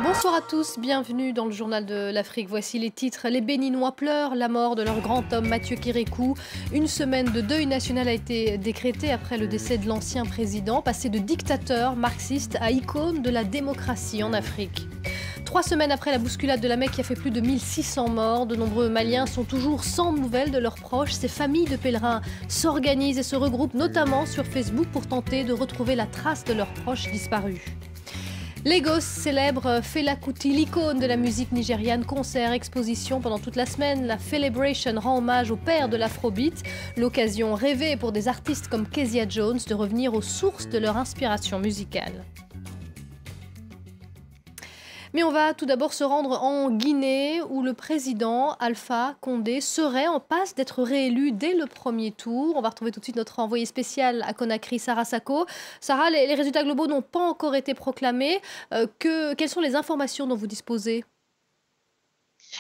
Bonsoir à tous, bienvenue dans le journal de l'Afrique. Voici les titres. Les Béninois pleurent la mort de leur grand homme Mathieu Kérékou. Une semaine de deuil national a été décrétée après le décès de l'ancien président, passé de dictateur marxiste à icône de la démocratie en Afrique. 3 semaines après la bousculade de la Mecque qui a fait plus de 1600 morts, de nombreux Maliens sont toujours sans nouvelles de leurs proches. Ces familles de pèlerins s'organisent et se regroupent notamment sur Facebook pour tenter de retrouver la trace de leurs proches disparus. Lagos célèbre Fela Kuti, l'icône de la musique nigériane. Concert, exposition pendant toute la semaine. La Felabration rend hommage au père de l'afrobeat. L'occasion rêvée pour des artistes comme Kezia Jones de revenir aux sources de leur inspiration musicale. Mais on va tout d'abord se rendre en Guinée où le président Alpha Condé serait en passe d'être réélu dès le premier tour. On va retrouver tout de suite notre envoyé spécial à Conakry, Sarah Sako. Sarah, les résultats globaux n'ont pas encore été proclamés. Quelles sont les informations dont vous disposez ?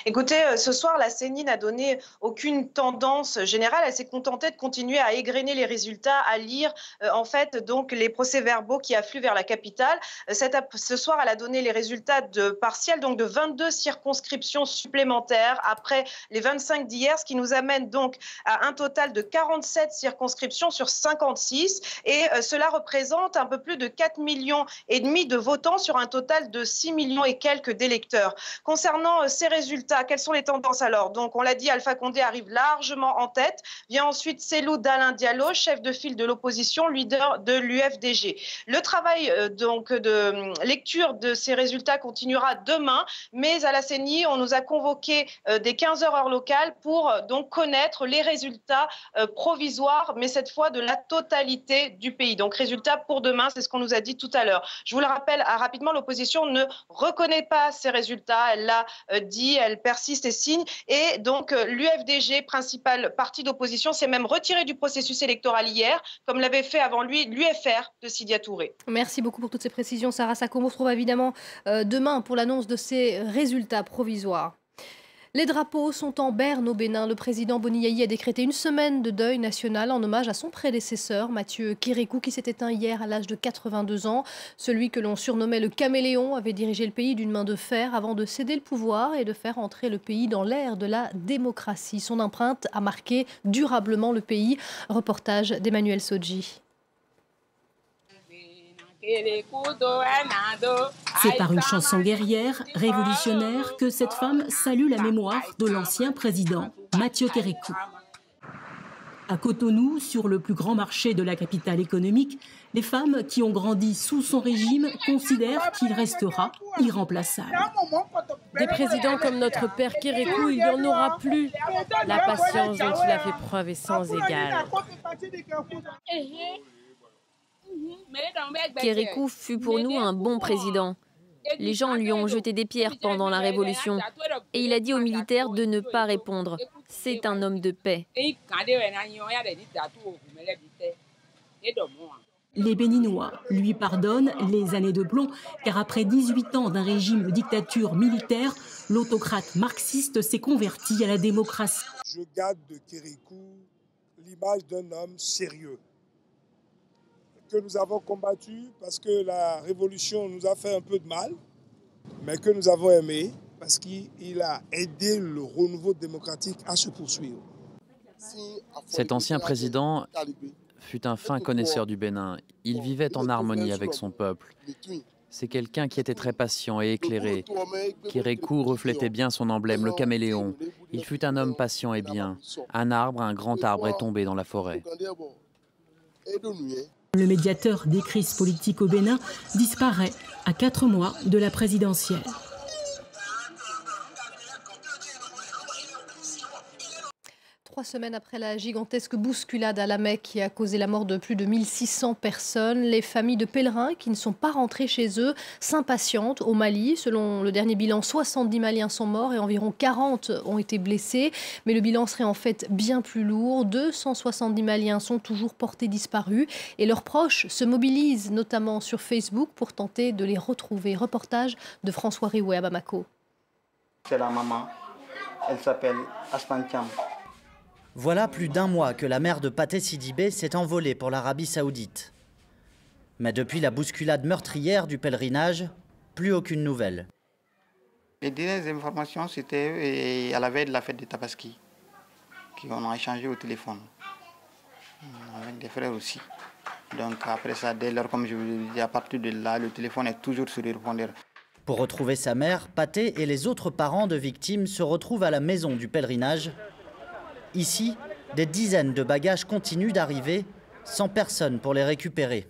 Écoutez, ce soir, la CENI n'a donné aucune tendance générale. Elle s'est contentée de continuer à égrener les résultats, à lire en fait donc les procès-verbaux qui affluent vers la capitale. Ce soir, elle a donné les résultats partiels donc de 22 circonscriptions supplémentaires après les 25 d'hier, ce qui nous amène donc à un total de 47 circonscriptions sur 56. Et cela représente un peu plus de 4,5 millions de votants sur un total de 6 millions et quelques d'électeurs. Concernant ces résultats, quelles sont les tendances alors? Donc, on l'a dit, Alpha Condé arrive largement en tête. Vient ensuite Cellou Dalein Diallo, chef de file de l'opposition, leader de l'UFDG. Le travail donc de lecture de ces résultats continuera demain, mais à la CENI, on nous a convoqué dès 15h heure locale pour donc connaître les résultats provisoires, mais cette fois de la totalité du pays. Donc, résultats pour demain, c'est ce qu'on nous a dit tout à l'heure. Je vous le rappelle rapidement, l'opposition ne reconnaît pas ces résultats. Elle l'a dit, elle persiste et signe. Et donc, l'UFDG, principal parti d'opposition, s'est même retiré du processus électoral hier, comme l'avait fait avant lui l'UFR de Sidia Touré. Merci beaucoup pour toutes ces précisions, Sarah Sako. On se retrouve évidemment demain pour l'annonce de ces résultats provisoires. Les drapeaux sont en berne au Bénin. Le président Boni Yayi a décrété une semaine de deuil national en hommage à son prédécesseur, Mathieu Kérékou, qui s'est éteint hier à l'âge de 82 ans. Celui que l'on surnommait le caméléon avait dirigé le pays d'une main de fer avant de céder le pouvoir et de faire entrer le pays dans l'ère de la démocratie. Son empreinte a marqué durablement le pays. Reportage d'Emmanuel Sodji. C'est par une chanson guerrière, révolutionnaire, que cette femme salue la mémoire de l'ancien président, Mathieu Kérékou. À Cotonou, sur le plus grand marché de la capitale économique, les femmes qui ont grandi sous son régime considèrent qu'il restera irremplaçable. Des présidents comme notre père Kérékou, il n'y en aura plus. La patience dont il a fait preuve est sans égale. Kérékou fut pour nous un bon président. Les gens lui ont jeté des pierres pendant la Révolution et il a dit aux militaires de ne pas répondre. C'est un homme de paix. Les Béninois lui pardonnent les années de plomb, car après 18 ans d'un régime de dictature militaire, l'autocrate marxiste s'est converti à la démocratie. Je garde de Kérékou l'image d'un homme sérieux, que nous avons combattu parce que la révolution nous a fait un peu de mal, mais que nous avons aimé parce qu'il a aidé le renouveau démocratique à se poursuivre. Cet ancien président fut un fin connaisseur du Bénin. Il vivait en harmonie avec son peuple. C'est quelqu'un qui était très patient et éclairé. Kérékou reflétait bien son emblème, le caméléon. Il fut un homme patient et bien. Un grand arbre est tombé dans la forêt. Le médiateur des crises politiques au Bénin disparaît à 4 mois de la présidentielle. 3 semaines après la gigantesque bousculade à la Mecque qui a causé la mort de plus de 1600 personnes, les familles de pèlerins qui ne sont pas rentrés chez eux s'impatientent au Mali. Selon le dernier bilan, 70 Maliens sont morts et environ 40 ont été blessés. Mais le bilan serait en fait bien plus lourd. 270 Maliens sont toujours portés disparus et leurs proches se mobilisent notamment sur Facebook pour tenter de les retrouver. Reportage de François Rioué à Bamako. C'est la maman, elle s'appelle Asman Thiam. Voilà plus d'un mois que la mère de Pathé Sidibé s'est envolée pour l'Arabie Saoudite. Mais depuis la bousculade meurtrière du pèlerinage, plus aucune nouvelle. Les dernières informations, c'était à la veille de la fête de Tabaski, qu'on a échangé au téléphone, avec des frères aussi. Donc après ça, dès lors, comme je vous l'ai dit, à partir de là, le téléphone est toujours sur le répondeur. Pour retrouver sa mère, Pathé et les autres parents de victimes se retrouvent à la maison du pèlerinage. Ici, des dizaines de bagages continuent d'arriver, sans personne pour les récupérer.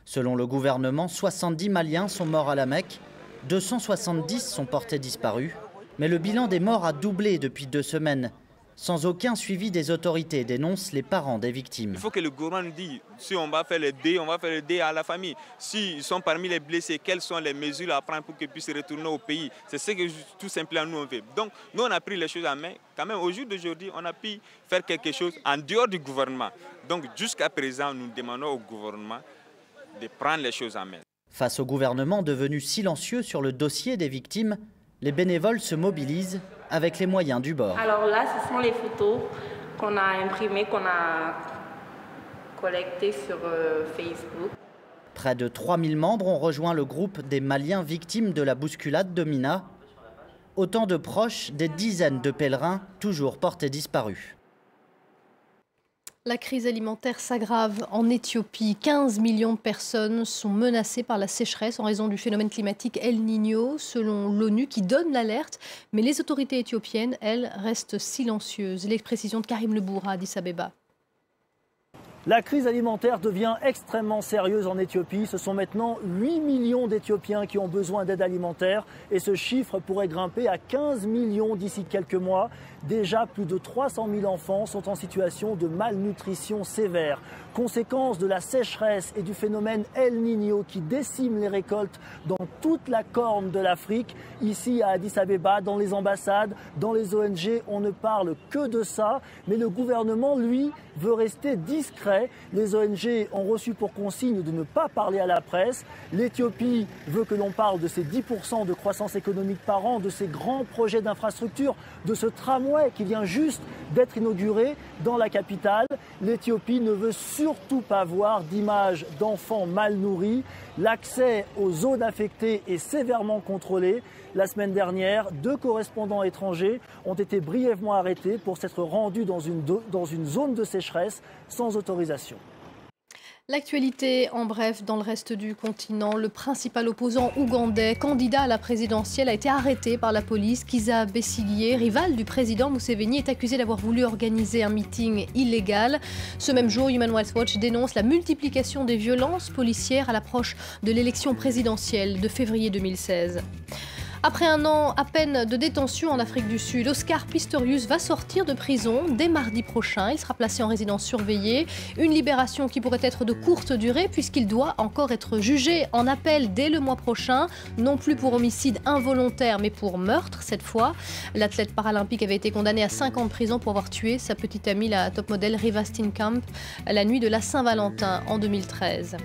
Selon le gouvernement, 70 Maliens sont morts à la Mecque, 270 sont portés disparus. Mais le bilan des morts a doublé depuis 2 semaines. Sans aucun suivi des autorités, dénoncent les parents des victimes. Il faut que le gouvernement nous dise, si on va faire le deuil, on va faire le deuil à la famille. S'ils sont parmi les blessés, quelles sont les mesures à prendre pour qu'ils puissent retourner au pays? C'est ce que tout simplement nous on fait. Donc nous on a pris les choses en main. Quand même au jour d'aujourd'hui, on a pu faire quelque chose en dehors du gouvernement. Donc jusqu'à présent, nous demandons au gouvernement de prendre les choses en main. Face au gouvernement devenu silencieux sur le dossier des victimes, les bénévoles se mobilisent avec les moyens du bord. Alors là, ce sont les photos qu'on a imprimées, qu'on a collectées sur Facebook. Près de 3000 membres ont rejoint le groupe des Maliens victimes de la bousculade de Mina. Autant de proches des dizaines de pèlerins toujours portés disparus. La crise alimentaire s'aggrave en Éthiopie. 15 millions de personnes sont menacées par la sécheresse en raison du phénomène climatique El Niño, selon l'ONU, qui donne l'alerte. Mais les autorités éthiopiennes, elles, restent silencieuses. Les précisions de Karim Lebour à Addis Abeba. La crise alimentaire devient extrêmement sérieuse en Éthiopie. Ce sont maintenant 8 millions d'Éthiopiens qui ont besoin d'aide alimentaire et ce chiffre pourrait grimper à 15 millions d'ici quelques mois. Déjà, plus de 300 000 enfants sont en situation de malnutrition sévère. Conséquence de la sécheresse et du phénomène El Niño qui décime les récoltes dans toute la corne de l'Afrique. Ici à Addis Abeba, dans les ambassades, dans les ONG, on ne parle que de ça. Mais le gouvernement, lui, veut rester discret. Les ONG ont reçu pour consigne de ne pas parler à la presse. L'Éthiopie veut que l'on parle de ces 10% de croissance économique par an, de ces grands projets d'infrastructure, de ce tramway qui vient juste d'être inauguré dans la capitale. L'Éthiopie ne veut surtout pas voir d'images d'enfants mal nourris. L'accès aux zones affectées est sévèrement contrôlé. La semaine dernière, 2 correspondants étrangers ont été brièvement arrêtés pour s'être rendus dans une zone de sécheresse sans autorisation. L'actualité en bref dans le reste du continent. Le principal opposant ougandais, candidat à la présidentielle, a été arrêté par la police. Kizza Besigye, rival du président Museveni, est accusé d'avoir voulu organiser un meeting illégal. Ce même jour, Human Rights Watch dénonce la multiplication des violences policières à l'approche de l'élection présidentielle de février 2016. Après un an à peine de détention en Afrique du Sud, Oscar Pistorius va sortir de prison dès mardi prochain. Il sera placé en résidence surveillée. Une libération qui pourrait être de courte durée puisqu'il doit encore être jugé en appel dès le mois prochain. Non plus pour homicide involontaire mais pour meurtre cette fois. L'athlète paralympique avait été condamné à 5 ans de prison pour avoir tué sa petite amie, la top modèle Riva Steenkamp, la nuit de la Saint-Valentin en 2013.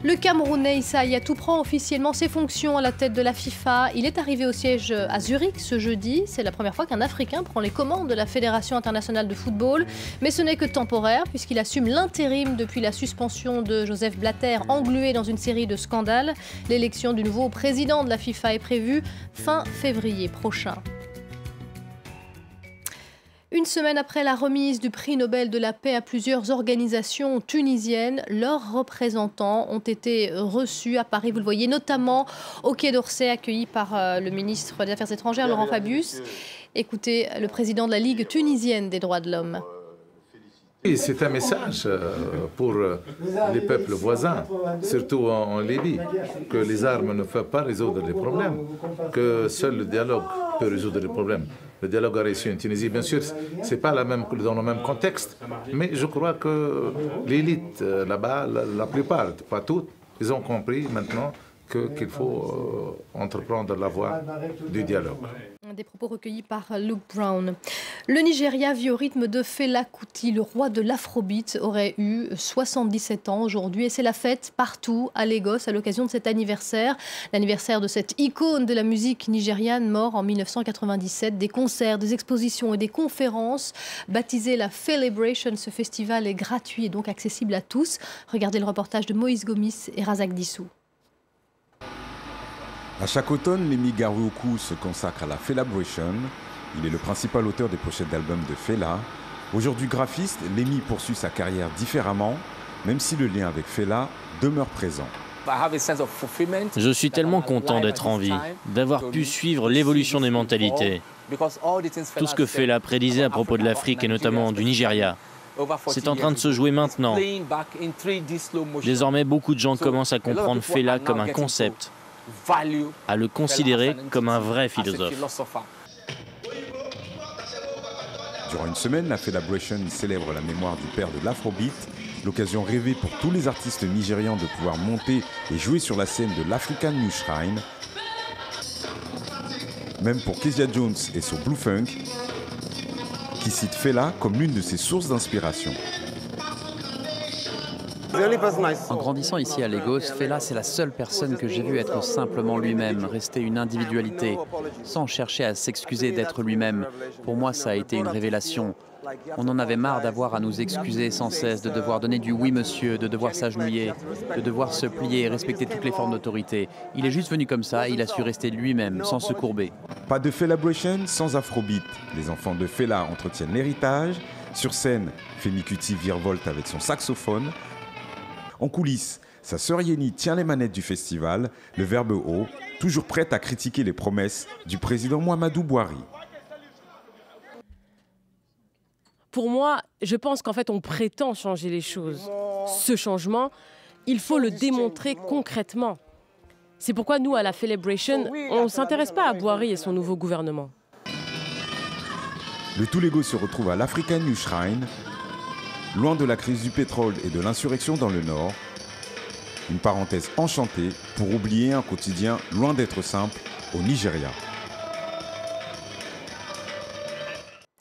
Le Camerounais Issa Hayatou prend officiellement ses fonctions à la tête de la FIFA. Il est arrivé au siège à Zurich ce jeudi. C'est la première fois qu'un Africain prend les commandes de la Fédération internationale de football. Mais ce n'est que temporaire puisqu'il assume l'intérim depuis la suspension de Joseph Blatter, englué dans une série de scandales. L'élection du nouveau président de la FIFA est prévue fin février prochain. Une semaine après la remise du prix Nobel de la paix à plusieurs organisations tunisiennes, leurs représentants ont été reçus à Paris. Vous le voyez notamment au Quai d'Orsay, accueillis par le ministre des Affaires étrangères, Laurent Fabius. Écoutez le président de la Ligue tunisienne des droits de l'homme. C'est un message pour les peuples voisins, surtout en Libye, que les armes ne peuvent pas résoudre les problèmes, que seul le dialogue peut résoudre les problèmes. Le dialogue a réussi en Tunisie, bien sûr, ce n'est pas dans le même contexte, mais je crois que l'élite là-bas, la plupart, pas toutes, ils ont compris maintenant qu'il faut entreprendre la voie du dialogue. Des propos recueillis par Luke Brown. Le Nigeria vit au rythme de Fela Kuti. Le roi de l'afrobeat aurait eu 77 ans aujourd'hui et c'est la fête partout à Lagos à l'occasion de cet anniversaire. L'anniversaire de cette icône de la musique nigériane mort en 1997. Des concerts, des expositions et des conférences. Baptisé la Felibration, ce festival est gratuit et donc accessible à tous. Regardez le reportage de Moïse Gomis et Razak Dissou. À chaque automne, Lémi Garoukou se consacre à la Felabration. Il est le principal auteur des pochettes d'albums de Fela. Aujourd'hui graphiste, Lémi poursuit sa carrière différemment, même si le lien avec Fela demeure présent. Je suis tellement content d'être en vie, d'avoir pu suivre l'évolution des mentalités. Tout ce que Fela prédisait à propos de l'Afrique et notamment du Nigeria, c'est en train de se jouer maintenant. Désormais, beaucoup de gens commencent à comprendre Fela comme un concept, à le considérer comme un vrai philosophe. Durant une semaine, la Felabration célèbre la mémoire du père de l'Afrobeat, l'occasion rêvée pour tous les artistes nigérians de pouvoir monter et jouer sur la scène de l'African New Shrine. Même pour Kezia Jones et son Blue Funk, qui cite Fela comme l'une de ses sources d'inspiration. En grandissant ici à Lagos, Fela, c'est la seule personne que j'ai vue être simplement lui-même, rester une individualité, sans chercher à s'excuser d'être lui-même. Pour moi, ça a été une révélation. On en avait marre d'avoir à nous excuser sans cesse, de devoir donner du oui monsieur, de devoir s'agenouiller, de devoir se plier et respecter toutes les formes d'autorité. Il est juste venu comme ça et il a su rester lui-même, sans se courber. Pas de Felabration sans Afrobeat. Les enfants de Fela entretiennent l'héritage. Sur scène, Femi Kuti virevolte avec son saxophone. En coulisses, sa sœur Yeni tient les manettes du festival, le verbe haut, toujours prête à critiquer les promesses du président Muhammadu Buhari. Pour moi, je pense qu'en fait, on prétend changer les choses. Ce changement, il faut le démontrer concrètement. C'est pourquoi nous, à la Felabration, on ne s'intéresse pas à Buhari et son nouveau gouvernement. Le tout Lagos se retrouve à l'African New Shrine, loin de la crise du pétrole et de l'insurrection dans le Nord. Une parenthèse enchantée pour oublier un quotidien loin d'être simple au Nigeria.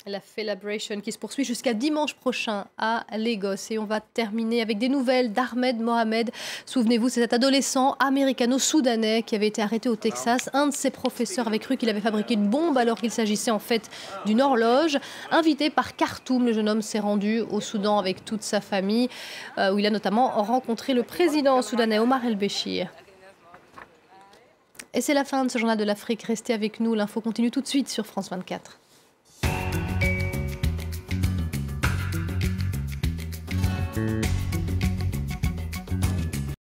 La Felabration qui se poursuit jusqu'à dimanche prochain à Lagos. Et on va terminer avec des nouvelles d'Ahmed Mohamed. Souvenez-vous, c'est cet adolescent américano-soudanais qui avait été arrêté au Texas. Un de ses professeurs avait cru qu'il avait fabriqué une bombe alors qu'il s'agissait en fait d'une horloge. Invité par Khartoum, le jeune homme s'est rendu au Soudan avec toute sa famille, où il a notamment rencontré le président soudanais Omar El-Béchir. Et c'est la fin de ce journal de l'Afrique. Restez avec nous, l'info continue tout de suite sur France 24.